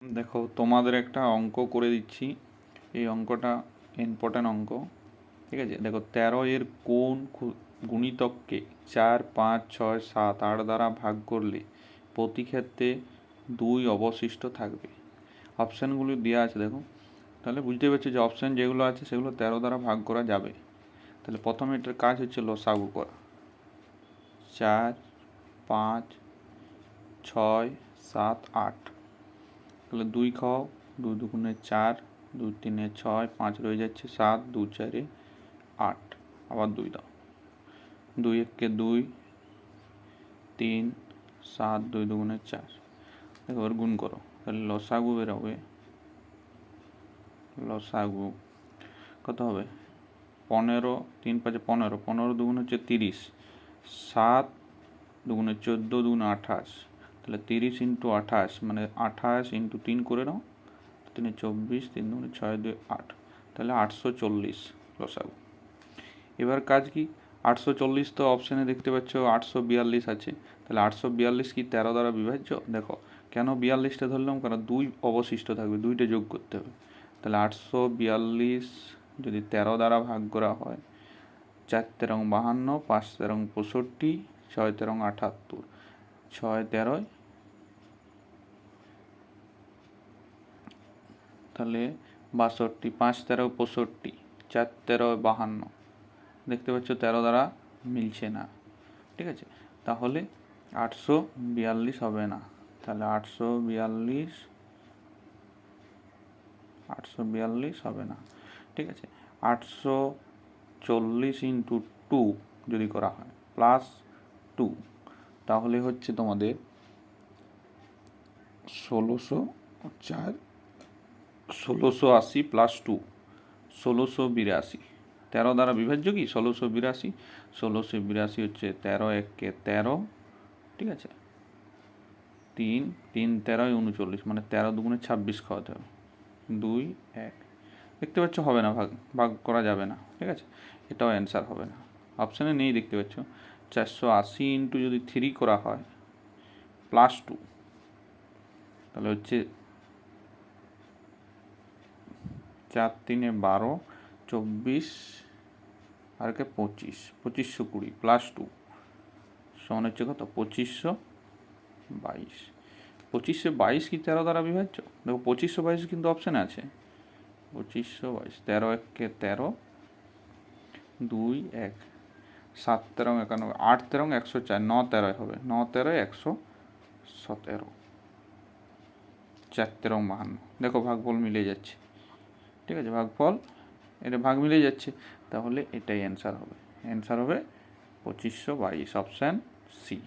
দেখো তোমাদের একটা অঙ্ক করে দিচ্ছি। এই অঙ্কটা ইম্পর্ট্যান্ট অঙ্ক, ঠিক আছে। দেখো 13 এর কোন গুণিতককে 4, 5, 6, 7, 8 দ্বারা ভাগ করলে প্রতি ক্ষেত্রে 2 অবশিষ্ট থাকবে। অপশানগুলি দেওয়া আছে দেখো, তাহলে বুঝতে পারছি যে অপশান যেগুলো আছে সেগুলো 13 দ্বারা ভাগ করা যাবে। তাহলে প্রথমে এটার কাজ হচ্ছে লসাগু করা। 4, 5, 6, 7, 8, তাহলে 2 খাও, 2 দুগুণে 4, 2 তিনে 6, 5 রয়ে যাচ্ছে 7, 2 4 8, আবার 2 দাও, 2 একে 2, 3, 7, 2 দুগুণে 4। দেখো এবার গুণ করো, তাহলে লসাগু বেরোবে। লসাগু কত হবে? 15, 3 5 15, 15 দুগুণ হচ্ছে 30, 7 দুগুণে 14, দুগুণে 28, তাহলে 30 ইন্টু 28 মানে 28 ইন্টু 3 করে নাও, 3 24, 3 দুগুণে 6 2 8, তাহলে 840 লসাগু। এবার কাজ কি? 840 তো অপশানে দেখতে পাচ্ছ 842 আছে, তাহলে 842 কি 13 দ্বারা বিভাজ্য? দেখো কেন 42টা ধরলাম, কারণ 2 অবশিষ্ট থাকবে, 2টা যোগ করতে হবে। তাহলে 842 যদি 13 দ্বারা ভাগ করা হয়, 4 তেরং 52, 5 তেরং 65, 6 তেরং 78, 6 13, তাহলে 62, 5 13 65, 4 13 52। দেখতে পাচ্ছ 13 দ্বারা মিলছে না, ঠিক আছে। তাহলে 842 হবে না, তাহলে 842 হবে না, ঠিক আছে। 840 ইন্টু 2 যদি করা হয় প্লাস 2, তাহলে হচ্ছে তোমাদের 1680 প্লাস 2, 1682। 13 দ্বারা বিভাজ্য কি 1682, 1682 হচ্ছে 13 একে 13, ঠিক আছে। 3 3 13 39, মানে 13 দুগুণে 26 খাওয়াতে হবে, 2 1। দেখতে পাচ্ছ হবে না, ভাগ করা যাবে না, ঠিক আছে। এটাও অ্যান্সার হবে না, অপশানে নেই। দেখতে পাচ্ছ 480 ইন্টু যদি 3 করা হয় প্লাস 2, তাহলে হচ্ছে 4 3 12, 24 আর কে 25, 2520 প্লাস 2 সমান হচ্ছে কত? 2522। 2522 কি 13 দ্বারা বিভাজ্য? দেখো 2522 কিন্তু অপশানে আছে, 2522, 13 একে 13, 2 1, 7 13 91, 8 13 104, 9 13 হবে, 9 13 117, 4 13 52। দেখো ভাগফল মিলে যাচ্ছে, ঠিক আছে। ভাগফল এটা ভাগ মিলে যাচ্ছে, তাহলে এটাই অ্যান্সার হবে। অ্যান্সার হবে 2522, অপশান সি।